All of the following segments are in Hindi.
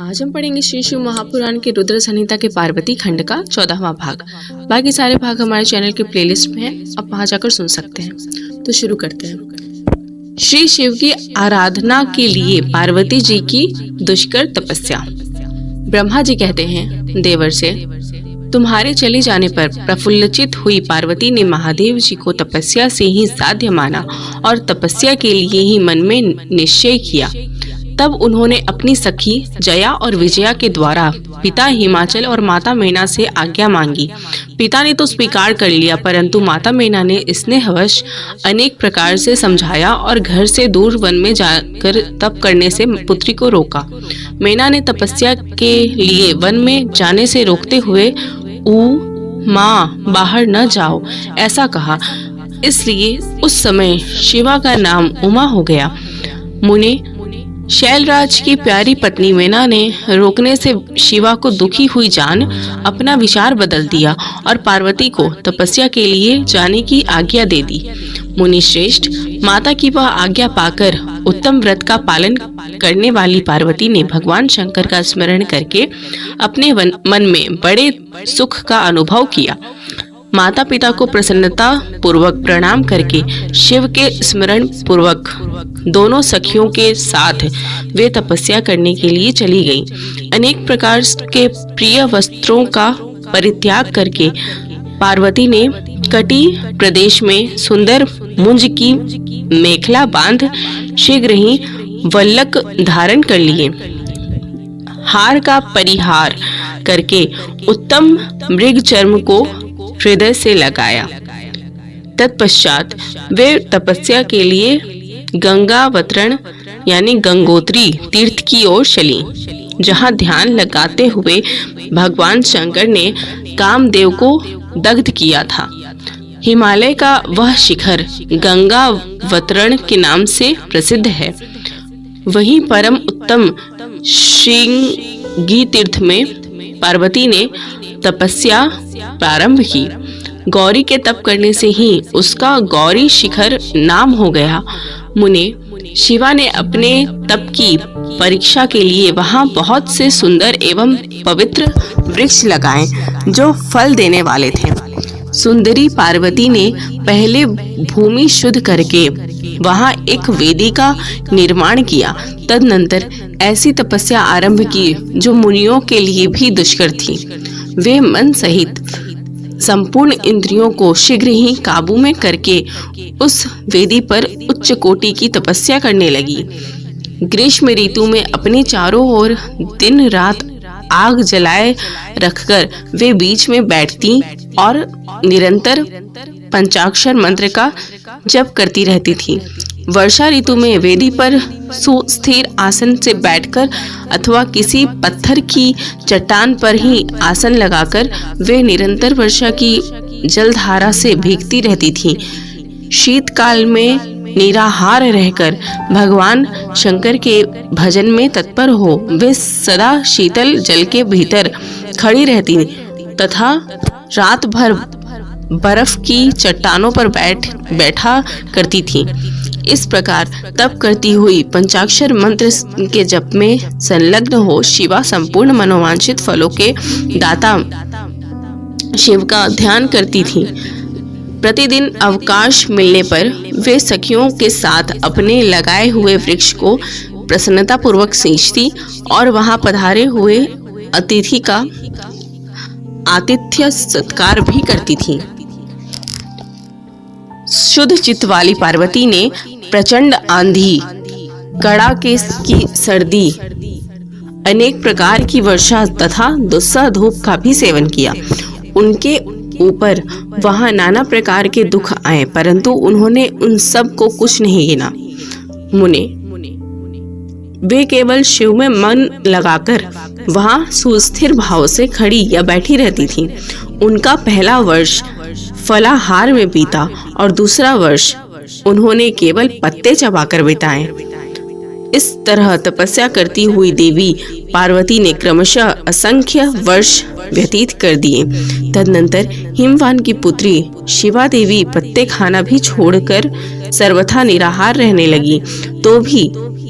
आज हम पढ़ेंगे श्री शिव महापुराण के रुद्र संहिता के पार्वती खंड का 14वां भाग। बाकी सारे भाग हमारे चैनल के प्लेलिस्ट में हैं, आप वहां जाकर सुन सकते हैं। तो शुरू करते हैं। श्री शिव की आराधना के लिए पार्वती जी की दुष्कर तपस्या। ब्रह्मा जी कहते हैं देवर से, तुम्हारे चले जाने पर प्रफुल्लित हुई पार्वती ने महादेव जी को तपस्या से ही साध्य माना और तपस्या के लिए ही मन में निश्चय किया। तब उन्होंने अपनी सखी जया और विजया के द्वारा पिता हिमाचल और माता मैना से आज्ञा मांगी। पिता ने तो स्वीकार कर लिया, परंतु माता मैना ने स्नेहवश अनेक प्रकार से समझाया और घर से दूर वन में जाकर तप करने से पुत्री को रोका। मैना ने तपस्या के लिए वन में जाने से रोकते हुए माँ बाहर न जाओ ऐसा कहा। इसलिए उस समय शिवा का नाम उमा हो गया। मुने शैलराज की प्यारी पत्नी मैना ने रोकने से शिवा को दुखी हुई जान अपना विचार बदल दिया और पार्वती को तपस्या के लिए जाने की आज्ञा दे दी। मुनिश्रेष्ठ, माता की वह आज्ञा पाकर उत्तम व्रत का पालन करने वाली पार्वती ने भगवान शंकर का स्मरण करके अपने मन में बड़े सुख का अनुभव किया। माता पिता को प्रसन्नता पूर्वक प्रणाम करके शिव के स्मरण पूर्वक दोनों सखियों के साथ वे तपस्या करने के लिए चली गईं। अनेक प्रकार के प्रिय वस्त्रों का परित्याग करके पार्वती ने कटी प्रदेश में सुंदर मुंज की मेखला बांध शीघ्र ही वल्लक धारण कर लिए। हार का परिहार करके उत्तम मृग चर्म को हृदय से लगाया। तत्पश्चात वे तपस्या के लिए गंगावतरण यानी गंगोत्री तीर्थ की ओर चली, जहां ध्यान लगाते हुए भगवान शंकर ने कामदेव को दग्ध किया था। हिमालय का वह शिखर गंगावतरण के नाम से प्रसिद्ध है। वहीं परम उत्तम श्रृंगी तीर्थ में पार्वती ने तपस्या प्रारंभ की। गौरी के तप करने से ही उसका गौरी शिखर नाम हो गया। मुने, शिवा ने अपने तप की परीक्षा के लिए वहां बहुत से सुंदर एवं पवित्र वृक्ष लगाए जो फल देने वाले थे। सुंदरी पार्वती ने पहले भूमि शुद्ध करके वहां एक वेदी का निर्माण किया। तदनंतर ऐसी तपस्या आरंभ की जो मुनियों के लिए भी दुष्कर थी। वे मन सहित संपूर्ण इंद्रियों को शीघ्र ही काबू में करके उस वेदी पर उच्च कोटि की तपस्या करने लगी। ग्रीष्म ऋतु में अपने चारों ओर दिन रात आग जलाए रखकर वे बीच में बैठती और निरंतर पंचाक्षर मंत्र का जप करती रहती थी। वर्षा ऋतु में वेदी पर सुस्थिर आसन से बैठकर अथवा किसी पत्थर की चट्टान पर ही आसन लगाकर वे निरंतर वर्षा की जलधारा से भीगती रहती थीं। शीतकाल में निराहार रहकर भगवान शंकर के भजन में तत्पर हो वे सदा शीतल जल के भीतर खड़ी रहती तथा रात भर बर्फ की चट्टानों पर बैठा करती थी। इस प्रकार तप करती हुई पंचाक्षर मंत्र के जप में संलग्न हो शिवा संपूर्ण मनोवांछित फलों के दाता शिव का ध्यान करती थी। प्रतिदिन अवकाश मिलने पर वे सखियों के साथ अपने लगाए हुए वृक्ष को प्रसन्नता पूर्वक सींचती और वहां पधारे हुए अतिथि का आतिथ्य सत्कार भी करती थी। शुद्ध चित्त वाली पार्वती ने प्रचंड आंधी, कड़ाके की सर्दी, अनेक प्रकार की वर्षा तथा दुस्सह धूप का भी सेवन किया। उनके ऊपर वहां नाना प्रकार के दुख आए, परंतु उन्होंने उन सब को कुछ नहीं गिना। मुने, वे केवल शिव में मन लगाकर वहां सुस्थिर भाव से खड़ी या बैठी रहती थीं। उनका पहला वर्ष फलाहार में बीता और दूसरा वर्ष उन्होंने केवल पत्ते चबाकर बिताए। इस तरह तपस्या करती हुई देवी पार्वती ने क्रमशः असंख्य वर्ष व्यतीत कर दिए। तदनंतर हिमवान की पुत्री शिवा देवी पत्ते खाना भी छोड़कर सर्वथा निराहार रहने लगी। तो भी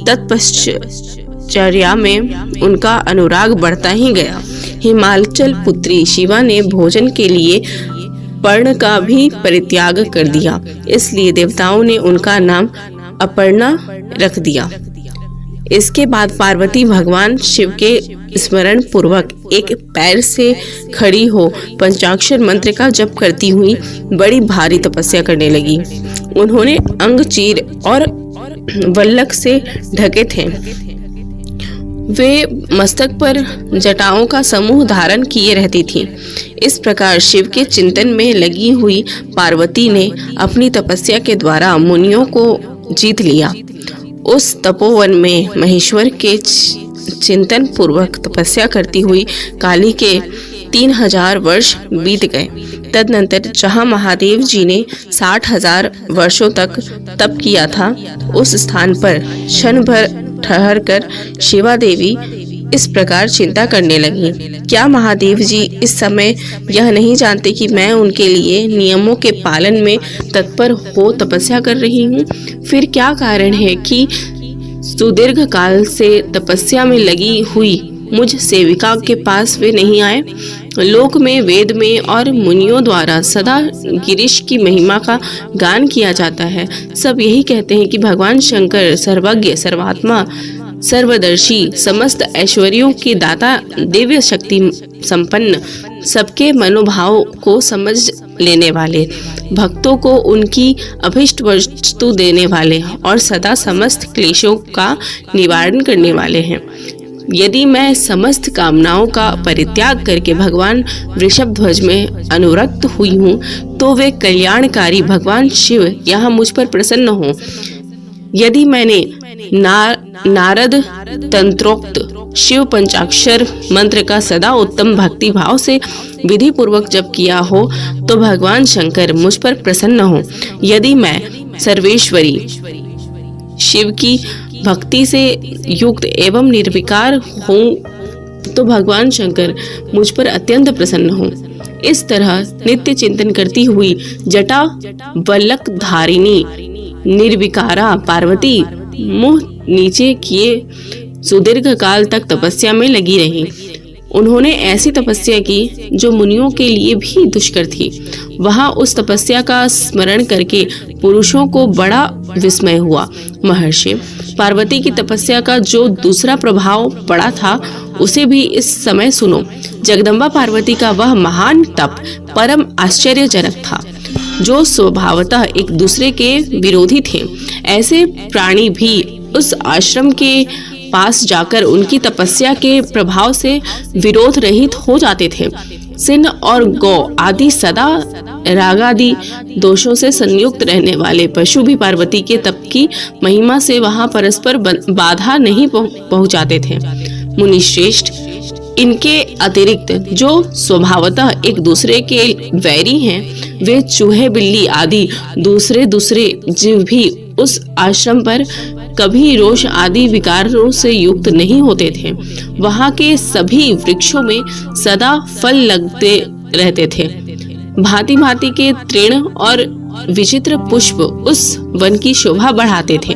तत्पश्चात चर्या में उनका अनुराग बढ़ता ही गया। हिमाचल पुत्री शिवा ने भोजन के लिए पर्ण का भी परित्याग कर दिया, इसलिए देवताओं ने उनका नाम अपर्णा रख दिया। इसके बाद पार्वती भगवान शिव के स्मरण पूर्वक एक पैर से खड़ी हो पंचाक्षर मंत्र का जप करती हुई बड़ी भारी तपस्या करने लगी। उन्होंने अंग चीर और वल्लक से ढके थे। वे मस्तक पर जटाओं का समूह धारण किए रहती थीं। इस प्रकार शिव के चिंतन में लगी हुई पार्वती ने अपनी तपस्या के द्वारा मुनियों को जीत लिया। उस तपोवन में महेश्वर के चिंतन पूर्वक तपस्या करती हुई काली के 3000 वर्ष बीत गए। तदनंतर जहाँ महादेव जी ने 60,000 वर्षों तक तप किया था, उस स्थान पर क्षण भर ठहर कर शिवा देवी इस प्रकार चिंता करने लगी। क्या महादेव जी इस समय यह नहीं जानते कि मैं उनके लिए नियमों के पालन में तत्पर हो तपस्या कर रही हूँ? फिर क्या कारण है कि सुदीर्घ काल से तपस्या में लगी हुई मुझ सेविका के पास वे नहीं आए? लोक में, वेद में और मुनियों द्वारा सदा गिरीश की महिमा का गान किया जाता है। सब यही कहते हैं कि भगवान शंकर सर्वज्ञ, सर्वात्मा, सर्वदर्शी, समस्त ऐश्वर्यों के दाता, दिव्य शक्ति संपन्न, सबके मनोभाव को समझ लेने वाले, भक्तों को उनकी अभिष्ट वस्तु देने वाले और सदा समस्त क्लेशों का निवारण करने वाले हैं। यदि मैं समस्त कामनाओं का परित्याग करके भगवान वृषभध्वज में अनुरक्त हुई हूँ, तो वे कल्याणकारी भगवान शिव यहाँ मुझ पर प्रसन्न हो। यदि मैंने नारद तंत्रोक्त शिव पंचाक्षर मंत्र का सदा उत्तम भक्ति भाव से विधि पूर्वक जप किया हो, तो भगवान शंकर मुझ पर प्रसन्न हो। यदि मैं सर्वेश्वरी शिव की भक्ति से युक्त एवं निर्विकार हूँ, तो भगवान शंकर मुझ पर अत्यंत प्रसन्न हो। इस तरह नित्य चिंतन करती हुई जटा वल्लक धारिणी निर्विकारा पार्वती मुंह नीचे किए सुदीर्घ काल तक तपस्या में लगी रही। उन्होंने ऐसी तपस्या की जो मुनियों के लिए भी दुष्कर थी। वहां उस तपस्या का स्मरण करके पुरुषों को बड़ा विस्मय हुआ। महर्षि, पार्वती की तपस्या का जो दूसरा प्रभाव पड़ा था, उसे भी इस समय सुनो। जगदम्बा पार्वती का वह महान तप परम आश्चर्यजनक था, जो स्वभावतः एक दूसरे के विरोधी थे। ऐसे प्राणी भी उस आश्रम के पास जाकर उनकी तपस्या के प्रभाव से विरोध रहित हो जाते थे। सिंह और गौ आदि सदा रागादि दोषों से संयुक्त रहने वाले पशु भी पार्वती के तप की महिमा से वहां परस्पर बाधा नहीं पहुंचाते थे। मुनिश्रेष्ठ, इनके अतिरिक्त जो स्वभावतः एक दूसरे के वैरी हैं, वे चूहे, बिल्ली आदि दूसरे जीव भी उस आश्रम पर कभी रोष आदि विकारों से युक्त नहीं होते थे। वहां के सभी वृक्षों में सदा फल लगते रहते थे। भांति भांति के तृण और विचित्र पुष्प उस वन की शोभा बढ़ाते थे।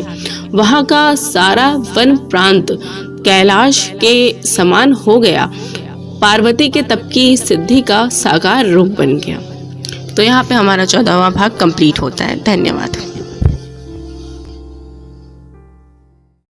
वहां का सारा वन प्रांत कैलाश के समान हो गया। पार्वती के तप की सिद्धि का साकार रूप बन गया। तो यहाँ पे हमारा 14वां भाग कंप्लीट होता है। धन्यवाद।